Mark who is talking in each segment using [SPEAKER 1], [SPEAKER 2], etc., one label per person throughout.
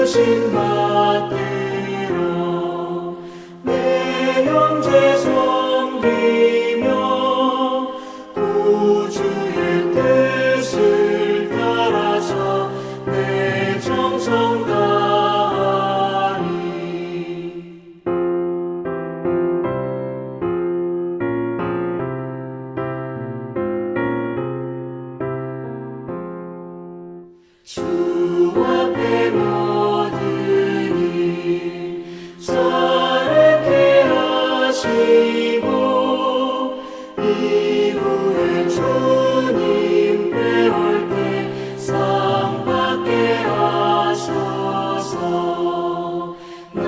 [SPEAKER 1] 부르심 받들어 내 형제 섬기며 구주의 뜻을 따라서 내 정성 다하리. 주 앞에 모든 일 사랑케 하시고 이후에 주님 뵈올 때 상 받게 하소서. 나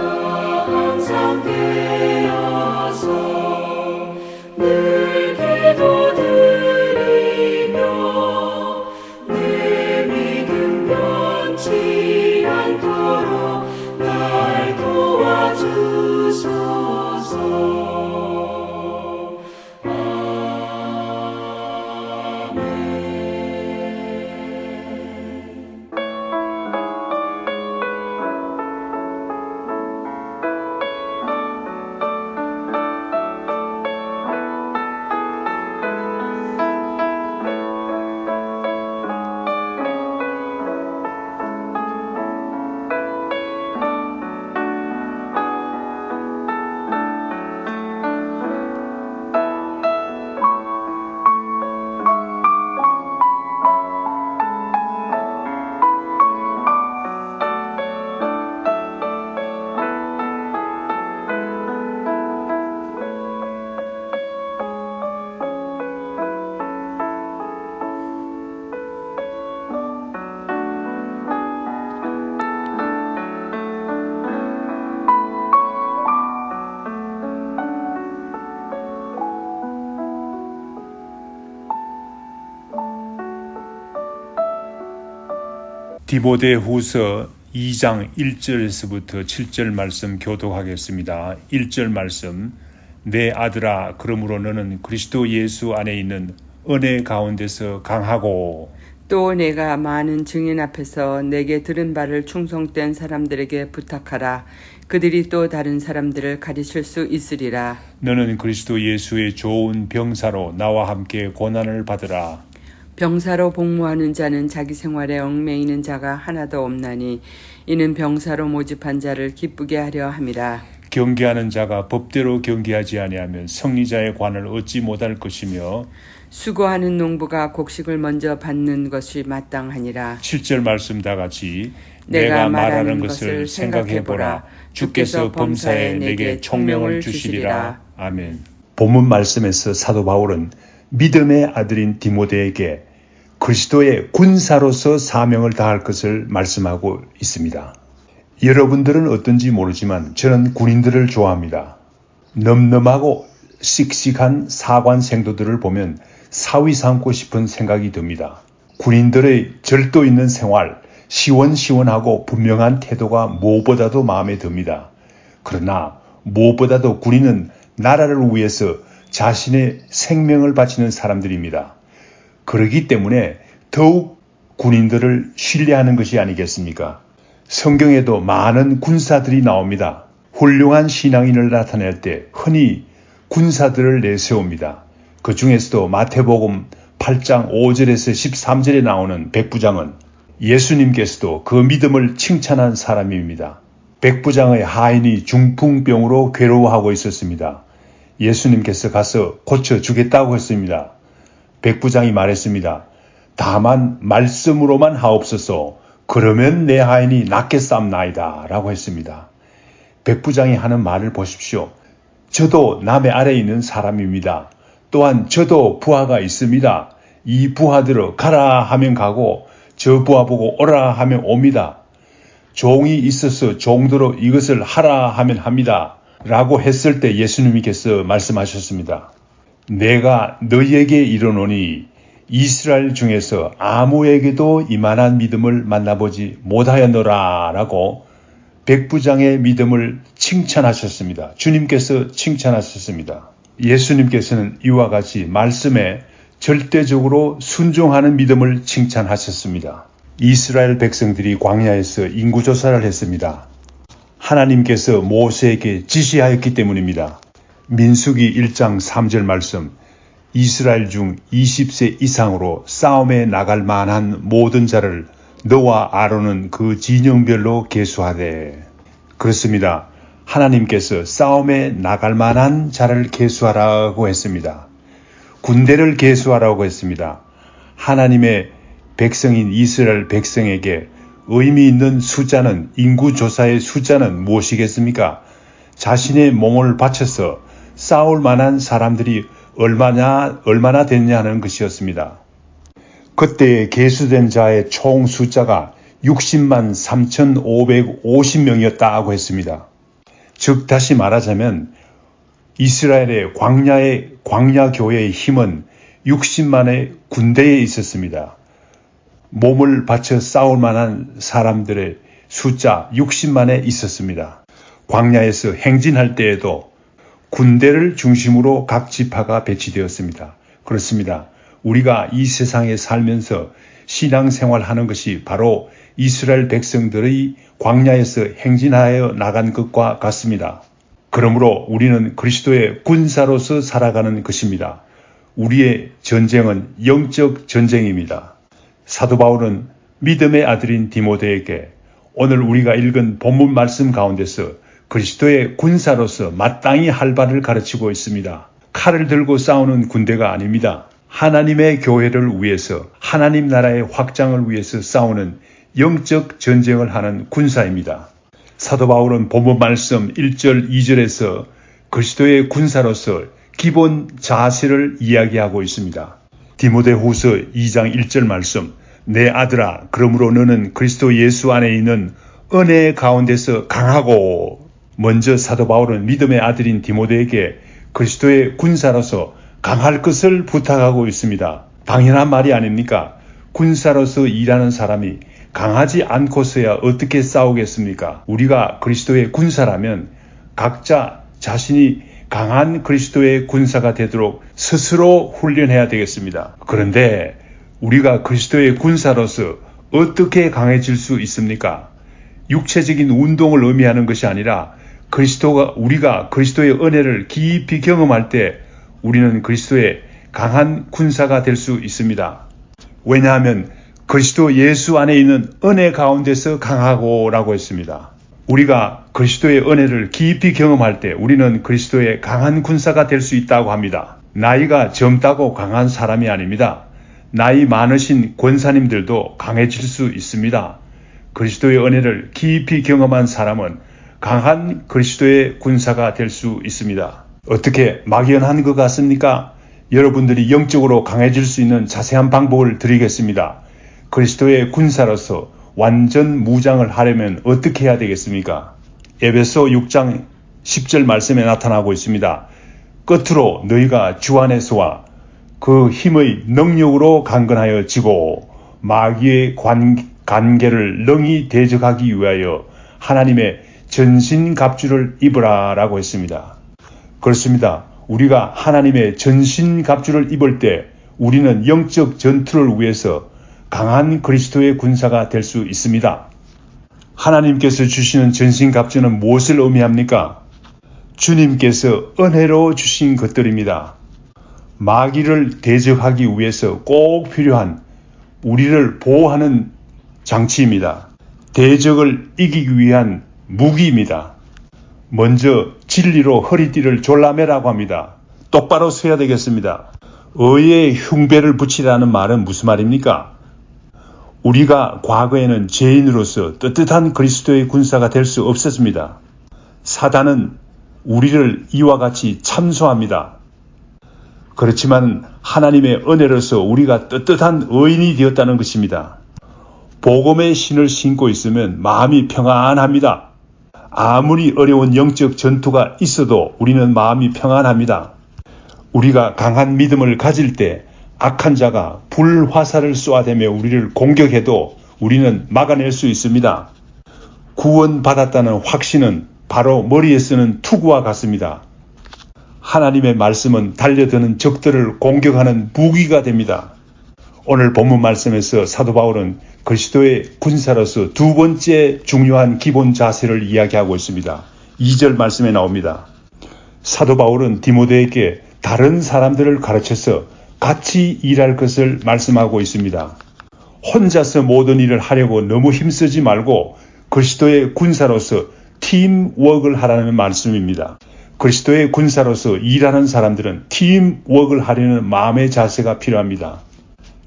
[SPEAKER 1] 항상 깨어서 늘 기도드리며 내 믿음 변치 않도록 날 도와주소서.
[SPEAKER 2] 디모데후서 2장 1절에서부터 7절 말씀 교독하겠습니다. 1절 말씀. 내 아들아, 그러므로 너는 그리스도 예수 안에 있는 은혜 가운데서 강하고
[SPEAKER 3] 또 내가 많은 증인 앞에서 내게 들은 바를 충성된 사람들에게 부탁하라. 그들이 또 다른 사람들을 가르칠 수 있으리라.
[SPEAKER 2] 너는 그리스도 예수의 좋은 병사로 나와 함께 고난을 받으라.
[SPEAKER 3] 병사로 복무하는 자는 자기 생활에 얽매이는 자가 하나도 없나니 이는 병사로 모집한 자를 기쁘게 하려 함이라.
[SPEAKER 2] 경계하는 자가 법대로 경계하지 아니하면 승리자의 관을 얻지 못할 것이며
[SPEAKER 3] 수고하는 농부가 곡식을 먼저 받는 것이 마땅하니라.
[SPEAKER 2] 7절 말씀 다 같이. 내가 말하는 것을 생각해보라. 주께서 범사에 내게 총명을 주시리라. 아멘. 본문 말씀에서 사도 바울은 믿음의 아들인 디모데에게 그리스도의 군사로서 사명을 다할 것을 말씀하고 있습니다. 여러분들은 어떤지 모르지만 저는 군인들을 좋아합니다. 넘넘하고 씩씩한 사관 생도들을 보면 사위 삼고 싶은 생각이 듭니다. 군인들의 절도 있는 생활, 시원시원하고 분명한 태도가 무엇보다도 마음에 듭니다. 그러나 무엇보다도 군인은 나라를 위해서 자신의 생명을 바치는 사람들입니다. 그렇기 때문에 더욱 군인들을 신뢰하는 것이 아니겠습니까? 성경에도 많은 군사들이 나옵니다. 훌륭한 신앙인을 나타낼 때 흔히 군사들을 내세웁니다. 그 중에서도 마태복음 8장 5절에서 13절에 나오는 백부장은 예수님께서도 그 믿음을 칭찬한 사람입니다. 백부장의 하인이 중풍병으로 괴로워하고 있었습니다. 예수님께서 가서 고쳐주겠다고 했습니다. 백부장이 말했습니다. 다만 말씀으로만 하옵소서. 그러면 내 하인이 낫겠사옵나이다 라고 했습니다. 백부장이 하는 말을 보십시오. 저도 남의 아래에 있는 사람입니다. 또한 저도 부하가 있습니다. 이 부하들을 가라 하면 가고 저 부하 보고 오라 하면 옵니다. 종이 있어서 종대로 이것을 하라 하면 합니다. 라고 했을 때 예수님께서 말씀하셨습니다. 내가 너희에게 이르노니 이스라엘 중에서 아무에게도 이만한 믿음을 만나보지 못하였노라 라고 백부장의 믿음을 칭찬하셨습니다. 주님께서 칭찬하셨습니다. 예수님께서는 이와 같이 말씀에 절대적으로 순종하는 믿음을 칭찬하셨습니다. 이스라엘 백성들이 광야에서 인구조사를 했습니다. 하나님께서 모세에게 지시하였기 때문입니다. 민수기 1장 3절 말씀, 이스라엘 중 20세 이상으로 싸움에 나갈 만한 모든 자를 너와 아론은 그 진영별로 계수하되. 그렇습니다. 하나님께서 싸움에 나갈 만한 자를 계수하라고 했습니다. 군대를 계수하라고 했습니다. 하나님의 백성인 이스라엘 백성에게 의미 있는 숫자는, 인구조사의 숫자는 무엇이겠습니까? 자신의 몸을 바쳐서 싸울 만한 사람들이 얼마나 됐냐 하는 것이었습니다. 그때 계수된 자의 총 숫자가 60만 3,550명이었다고 했습니다. 즉 다시 말하자면 이스라엘의 광야 교회의 힘은 60만의 군대에 있었습니다. 몸을 바쳐 싸울 만한 사람들의 숫자 60만에 있었습니다. 광야에서 행진할 때에도 군대를 중심으로 각 지파가 배치되었습니다. 그렇습니다. 우리가 이 세상에 살면서 신앙생활하는 것이 바로 이스라엘 백성들의 광야에서 행진하여 나간 것과 같습니다. 그러므로 우리는 그리스도의 군사로서 살아가는 것입니다. 우리의 전쟁은 영적 전쟁입니다. 사도 바울은 믿음의 아들인 디모데에게 오늘 우리가 읽은 본문 말씀 가운데서 그리스도의 군사로서 마땅히 할 바를 가르치고 있습니다. 칼을 들고 싸우는 군대가 아닙니다. 하나님의 교회를 위해서, 하나님 나라의 확장을 위해서 싸우는 영적 전쟁을 하는 군사입니다. 사도 바울은 본문 말씀 1절, 2절에서 그리스도의 군사로서 기본 자세를 이야기하고 있습니다. 디모데후서 2장 1절 말씀, 내 아들아, 그러므로 너는 그리스도 예수 안에 있는 은혜 가운데서 강하고. 먼저 사도 바울은 믿음의 아들인 디모데에게 그리스도의 군사로서 강할 것을 부탁하고 있습니다. 당연한 말이 아닙니까? 군사로서 일하는 사람이 강하지 않고서야 어떻게 싸우겠습니까? 우리가 그리스도의 군사라면 각자 자신이 강한 그리스도의 군사가 되도록 스스로 훈련해야 되겠습니다. 그런데 우리가 그리스도의 군사로서 어떻게 강해질 수 있습니까? 육체적인 운동을 의미하는 것이 아니라 우리가 그리스도의 은혜를 깊이 경험할 때 우리는 그리스도의 강한 군사가 될 수 있습니다. 왜냐하면 그리스도 예수 안에 있는 은혜 가운데서 강하고라고 했습니다. 우리가 그리스도의 은혜를 깊이 경험할 때 우리는 그리스도의 강한 군사가 될 수 있다고 합니다. 나이가 젊다고 강한 사람이 아닙니다. 나이 많으신 권사님들도 강해질 수 있습니다. 그리스도의 은혜를 깊이 경험한 사람은 강한 그리스도의 군사가 될 수 있습니다. 어떻게 막연한 것 같습니까? 여러분들이 영적으로 강해질 수 있는 자세한 방법을 드리겠습니다. 그리스도의 군사로서 완전 무장을 하려면 어떻게 해야 되겠습니까? 에베소 6장 10절 말씀에 나타나고 있습니다. 끝으로 너희가 주 안에서와 그 힘의 능력으로 강건하여 지고 마귀의 관계를 능히 대적하기 위하여 하나님의 전신갑주를 입으라 라고 했습니다. 그렇습니다. 우리가 하나님의 전신갑주를 입을 때 우리는 영적 전투를 위해서 강한 그리스도의 군사가 될 수 있습니다. 하나님께서 주시는 전신갑주는 무엇을 의미합니까? 주님께서 은혜로 주신 것들입니다. 마귀를 대적하기 위해서 꼭 필요한 우리를 보호하는 장치입니다. 대적을 이기기 위한 무기입니다. 먼저 진리로 허리띠를 졸라매라고 합니다. 똑바로 서야 되겠습니다. 의에 흉배를 붙이라는 말은 무슨 말입니까? 우리가 과거에는 죄인으로서 떳떳한 그리스도의 군사가 될 수 없었습니다. 사단은 우리를 이와 같이 참소합니다. 그렇지만 하나님의 은혜로서 우리가 떳떳한 의인이 되었다는 것입니다. 복음의 신을 신고 있으면 마음이 평안합니다. 아무리 어려운 영적 전투가 있어도 우리는 마음이 평안합니다. 우리가 강한 믿음을 가질 때 악한 자가 불화살을 쏘아대며 우리를 공격해도 우리는 막아낼 수 있습니다. 구원받았다는 확신은 바로 머리에 쓰는 투구와 같습니다. 하나님의 말씀은 달려드는 적들을 공격하는 무기가 됩니다. 오늘 본문 말씀에서 사도 바울은 그리스도의 군사로서 두 번째 중요한 기본 자세를 이야기하고 있습니다. 2절 말씀에 나옵니다. 사도 바울은 디모데에게 다른 사람들을 가르쳐서 같이 일할 것을 말씀하고 있습니다. 혼자서 모든 일을 하려고 너무 힘쓰지 말고 그리스도의 군사로서 팀워크를 하라는 말씀입니다. 그리스도의 군사로서 일하는 사람들은 팀워크를 하려는 마음의 자세가 필요합니다.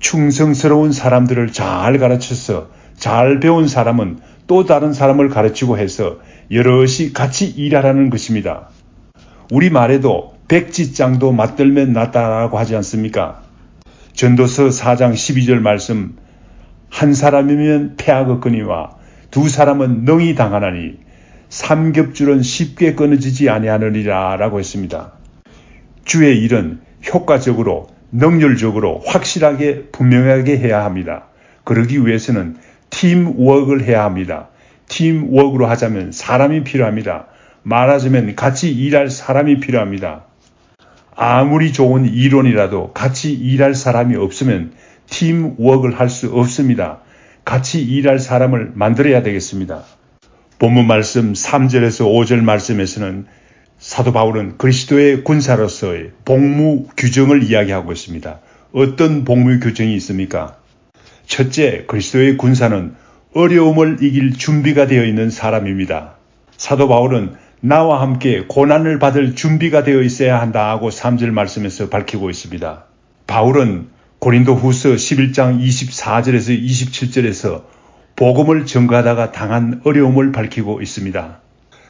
[SPEAKER 2] 충성스러운 사람들을 잘 가르쳐서 잘 배운 사람은 또 다른 사람을 가르치고 해서 여럿이 같이 일하라는 것입니다. 우리말에도 백지장도 맞들면 낫다라고 하지 않습니까? 전도서 4장 12절 말씀, 한 사람이면 패하겠거니와 두 사람은 능히 당하나니 삼겹줄은 쉽게 끊어지지 아니하느니라 라고 했습니다. 주의 일은 효과적으로, 능률적으로, 확실하게, 분명하게 해야 합니다. 그러기 위해서는 팀워크를 해야 합니다. 팀워크로 하자면 사람이 필요합니다. 말하자면 같이 일할 사람이 필요합니다. 아무리 좋은 이론이라도 같이 일할 사람이 없으면 팀워크를 할 수 없습니다. 같이 일할 사람을 만들어야 되겠습니다. 본문 말씀 3절에서 5절 말씀에서는 사도 바울은 그리스도의 군사로서의 복무 규정을 이야기하고 있습니다. 어떤 복무 규정이 있습니까? 첫째, 그리스도의 군사는 어려움을 이길 준비가 되어 있는 사람입니다. 사도 바울은 나와 함께 고난을 받을 준비가 되어 있어야 한다 하고 3절 말씀에서 밝히고 있습니다. 바울은 고린도 후서 11장 24절에서 27절에서 복음을 전가하다가 당한 어려움을 밝히고 있습니다.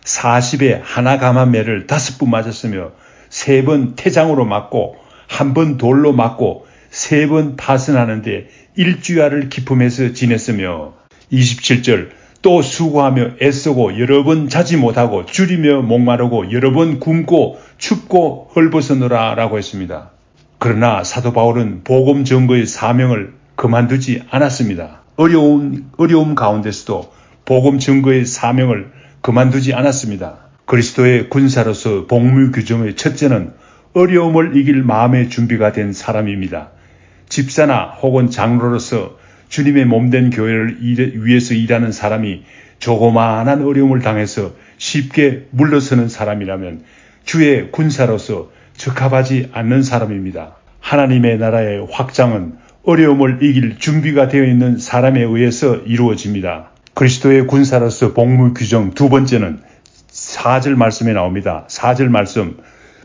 [SPEAKER 2] 40에 하나 감한 매를 5번 맞았으며 3번 태장으로 맞고 1번 돌로 맞고 3번 파선하는데 일주야를 기품해서 지냈으며 27절 또 수고하며 애쓰고 여러 번 자지 못하고 줄이며 목마르고 여러 번 굶고 춥고 헐벗으노라 라고 했습니다. 그러나 사도 바울은 복음 전거의 사명을 그만두지 않았습니다. 어려움 가운데서도 복음 전거의 사명을 그만두지 않았습니다. 그리스도의 군사로서 복무 규정의 첫째는 어려움을 이길 마음의 준비가 된 사람입니다. 집사나 혹은 장로로서 주님의 몸된 교회를 위해서 일하는 사람이 조그마한 어려움을 당해서 쉽게 물러서는 사람이라면 주의 군사로서 적합하지 않는 사람입니다. 하나님의 나라의 확장은 어려움을 이길 준비가 되어 있는 사람에 의해서 이루어집니다. 그리스도의 군사로서 복무 규정 두 번째는 4절 말씀에 나옵니다. 4절 말씀,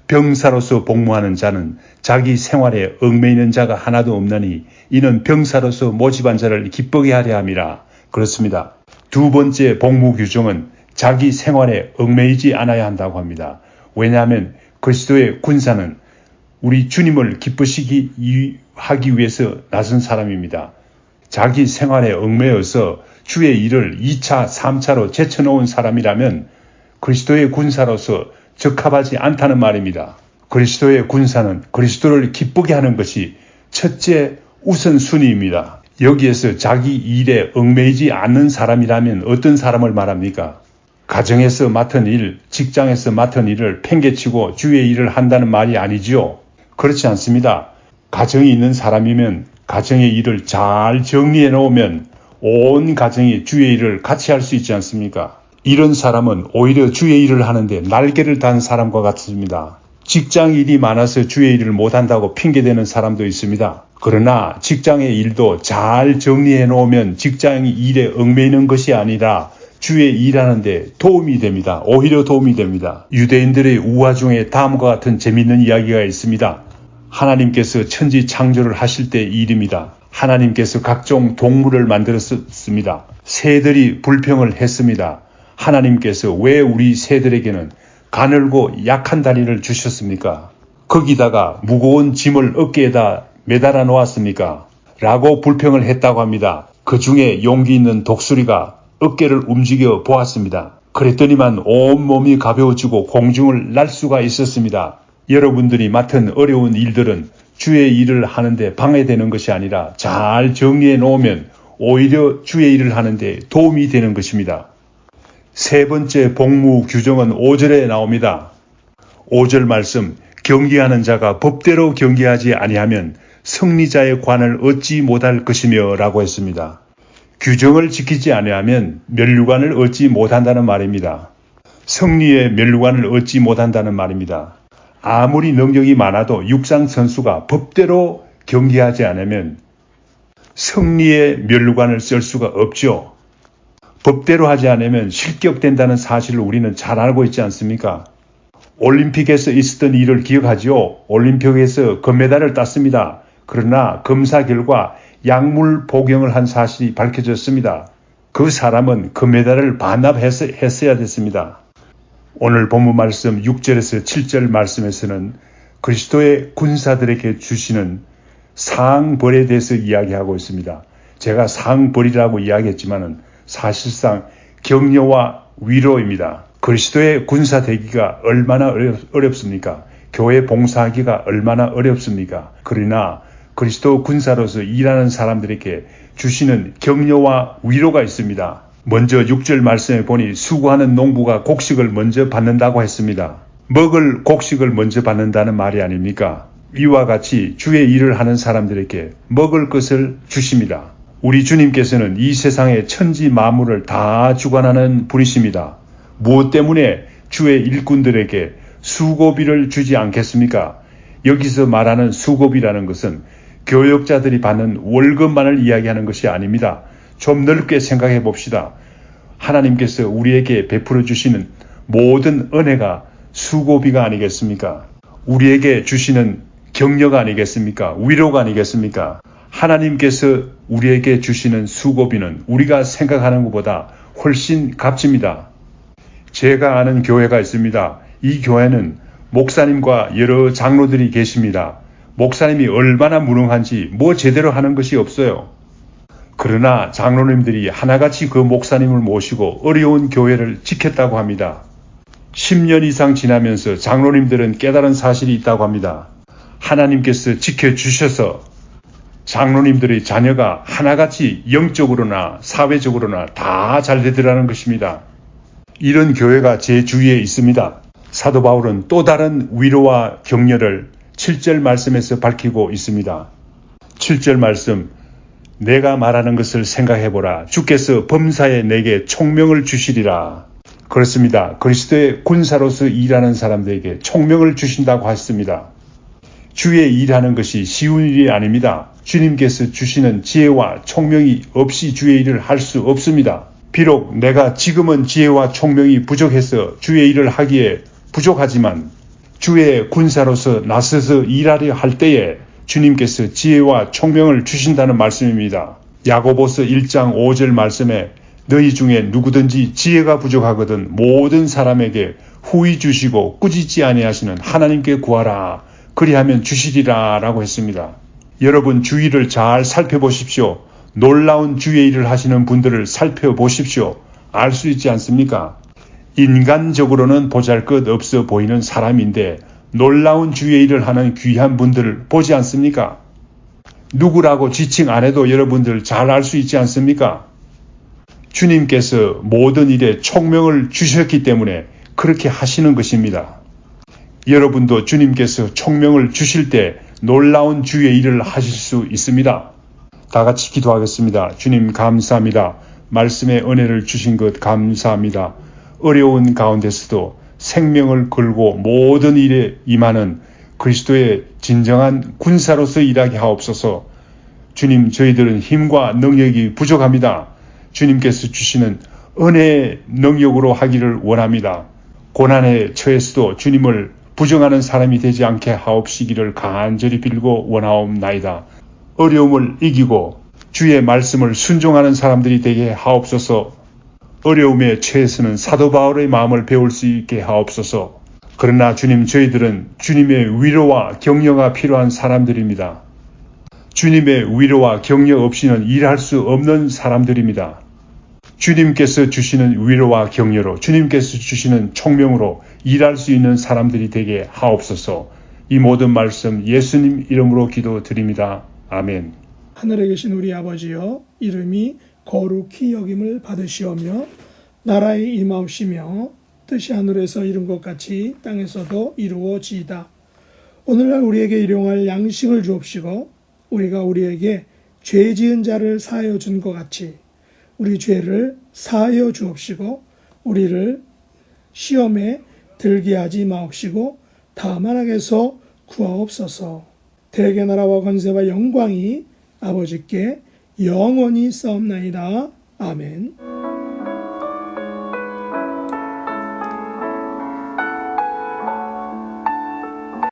[SPEAKER 2] 병사로서 복무하는 자는 자기 생활에 얽매이는 자가 하나도 없나니 이는 병사로서 모집한 자를 기쁘게 하려 함이라. 그렇습니다. 두 번째 복무 규정은 자기 생활에 얽매이지 않아야 한다고 합니다. 왜냐하면 그리스도의 군사는 우리 주님을 기쁘시게 하기 위해서 나선 사람입니다. 자기 생활에 얽매여서 주의 일을 2차, 3차로 제쳐놓은 사람이라면 그리스도의 군사로서 적합하지 않다는 말입니다. 그리스도의 군사는 그리스도를 기쁘게 하는 것이 첫째 우선순위입니다. 여기에서 자기 일에 얽매이지 않는 사람이라면 어떤 사람을 말합니까? 가정에서 맡은 일, 직장에서 맡은 일을 팽개치고 주의 일을 한다는 말이 아니지요. 그렇지 않습니다. 가정이 있는 사람이면 가정의 일을 잘 정리해 놓으면 온 가정이 주의 일을 같이 할 수 있지 않습니까? 이런 사람은 오히려 주의 일을 하는데 날개를 단 사람과 같습니다. 직장 일이 많아서 주의 일을 못한다고 핑계대는 사람도 있습니다. 그러나 직장의 일도 잘 정리해 놓으면 직장 일에 얽매이는 것이 아니라 주의 일하는데 도움이 됩니다. 오히려 도움이 됩니다. 유대인들의 우화 중에 다음과 같은 재미있는 이야기가 있습니다. 하나님께서 천지 창조를 하실 때 일입니다. 하나님께서 각종 동물을 만들었습니다. 새들이 불평을 했습니다. 하나님께서 왜 우리 새들에게는 가늘고 약한 다리를 주셨습니까? 거기다가 무거운 짐을 어깨에다 매달아 놓았습니까? 라고 불평을 했다고 합니다. 그 중에 용기 있는 독수리가 어깨를 움직여 보았습니다. 그랬더니만 온몸이 가벼워지고 공중을 날 수가 있었습니다. 여러분들이 맡은 어려운 일들은 주의 일을 하는데 방해되는 것이 아니라 잘 정리해 놓으면 오히려 주의 일을 하는데 도움이 되는 것입니다. 세 번째 복무 규정은 5절에 나옵니다. 5절 말씀, 경계하는 자가 법대로 경계하지 아니하면 승리자의 관을 얻지 못할 것이며 라고 했습니다. 규정을 지키지 아니하면 면류관을 얻지 못한다는 말입니다. 승리의 면류관을 얻지 못한다는 말입니다. 아무리 능력이 많아도 육상 선수가 법대로 경기하지 않으면 승리의 면류관을 쓸 수가 없죠. 법대로 하지 않으면 실격된다는 사실을 우리는 잘 알고 있지 않습니까? 올림픽에서 있었던 일을 기억하지요. 올림픽에서 금메달을 땄습니다. 그러나 검사 결과 약물 복용을 한 사실이 밝혀졌습니다. 그 사람은 금메달을 반납했어야 됐습니다. 오늘 본문 말씀 6절에서 7절 말씀에서는 그리스도의 군사들에게 주시는 상벌에 대해서 이야기하고 있습니다. 제가 상벌이라고 이야기했지만 사실상 격려와 위로입니다. 그리스도의 군사 되기가 얼마나 어렵습니까? 교회 봉사하기가 얼마나 어렵습니까? 그러나 그리스도 군사로서 일하는 사람들에게 주시는 격려와 위로가 있습니다. 먼저 6절 말씀에 보니 수고하는 농부가 곡식을 먼저 받는다고 했습니다. 먹을 곡식을 먼저 받는다는 말이 아닙니까? 이와 같이 주의 일을 하는 사람들에게 먹을 것을 주십니다. 우리 주님께서는 이 세상의 천지 만물을 다 주관하는 분이십니다. 무엇 때문에 주의 일꾼들에게 수고비를 주지 않겠습니까? 여기서 말하는 수고비라는 것은 교역자들이 받는 월급만을 이야기하는 것이 아닙니다. 좀 넓게 생각해 봅시다. 하나님께서 우리에게 베풀어 주시는 모든 은혜가 수고비가 아니겠습니까? 우리에게 주시는 격려가 아니겠습니까? 위로가 아니겠습니까? 하나님께서 우리에게 주시는 수고비는 우리가 생각하는 것보다 훨씬 값집니다. 제가 아는 교회가 있습니다. 이 교회는 목사님과 여러 장로들이 계십니다. 목사님이 얼마나 무능한지 제대로 하는 것이 없어요. 그러나 장로님들이 하나같이 그 목사님을 모시고 어려운 교회를 지켰다고 합니다. 10년 이상 지나면서 장로님들은 깨달은 사실이 있다고 합니다. 하나님께서 지켜주셔서 장로님들의 자녀가 하나같이 영적으로나 사회적으로나 다 잘 되더라는 것입니다. 이런 교회가 제 주위에 있습니다. 사도 바울은 또 다른 위로와 격려를 7절 말씀에서 밝히고 있습니다. 7절 말씀, 내가 말하는 것을 생각해보라. 주께서 범사에 내게 총명을 주시리라. 그렇습니다. 그리스도의 군사로서 일하는 사람들에게 총명을 주신다고 했습니다. 주의 일하는 것이 쉬운 일이 아닙니다. 주님께서 주시는 지혜와 총명이 없이 주의 일을 할 수 없습니다. 비록 내가 지금은 지혜와 총명이 부족해서 주의 일을 하기에 부족하지만 주의 군사로서 나서서 일하려 할 때에 주님께서 지혜와 총명을 주신다는 말씀입니다. 야고보서 1장 5절 말씀에 너희 중에 누구든지 지혜가 부족하거든 모든 사람에게 후히 주시고 꾸짖지 아니하시는 하나님께 구하라. 그리하면 주시리라 라고 했습니다. 여러분 주위를 잘 살펴보십시오. 놀라운 주의 일을 하시는 분들을 살펴보십시오. 알 수 있지 않습니까? 인간적으로는 보잘것없어 보이는 사람인데 놀라운 주의 일을 하는 귀한 분들을 보지 않습니까? 누구라고 지칭 안 해도 여러분들 잘 알 수 있지 않습니까? 주님께서 모든 일에 총명을 주셨기 때문에 그렇게 하시는 것입니다. 여러분도 주님께서 총명을 주실 때 놀라운 주의 일을 하실 수 있습니다. 다 같이 기도하겠습니다. 주님 감사합니다. 말씀의 은혜를 주신 것 감사합니다. 어려운 가운데서도 생명을 걸고 모든 일에 임하는 그리스도의 진정한 군사로서 일하게 하옵소서. 주님 저희들은 힘과 능력이 부족합니다. 주님께서 주시는 은혜의 능력으로 하기를 원합니다. 고난에 처해서도 주님을 부정하는 사람이 되지 않게 하옵시기를 간절히 빌고 원하옵나이다. 어려움을 이기고 주의 말씀을 순종하는 사람들이 되게 하옵소서. 어려움에 처해서는 사도 바울의 마음을 배울 수 있게 하옵소서. 그러나 주님 저희들은 주님의 위로와 격려가 필요한 사람들입니다. 주님의 위로와 격려 없이는 일할 수 없는 사람들입니다. 주님께서 주시는 위로와 격려로 주님께서 주시는 총명으로 일할 수 있는 사람들이 되게 하옵소서. 이 모든 말씀 예수님 이름으로 기도드립니다. 아멘.
[SPEAKER 4] 하늘에 계신 우리 아버지여, 이름이 거룩히 여김을 받으시오며 나라의 임하옵시며 뜻이 하늘에서 이룬 것 같이 땅에서도 이루어지이다. 오늘날 우리에게 일용할 양식을 주옵시고 우리가 우리에게 죄 지은 자를 사하여 준 것 같이 우리 죄를 사하여 주옵시고 우리를 시험에 들게 하지 마옵시고 다만 악에서 구하옵소서. 대개 나라와 권세와 영광이 아버지께 영원히 싸움나이다. 아멘.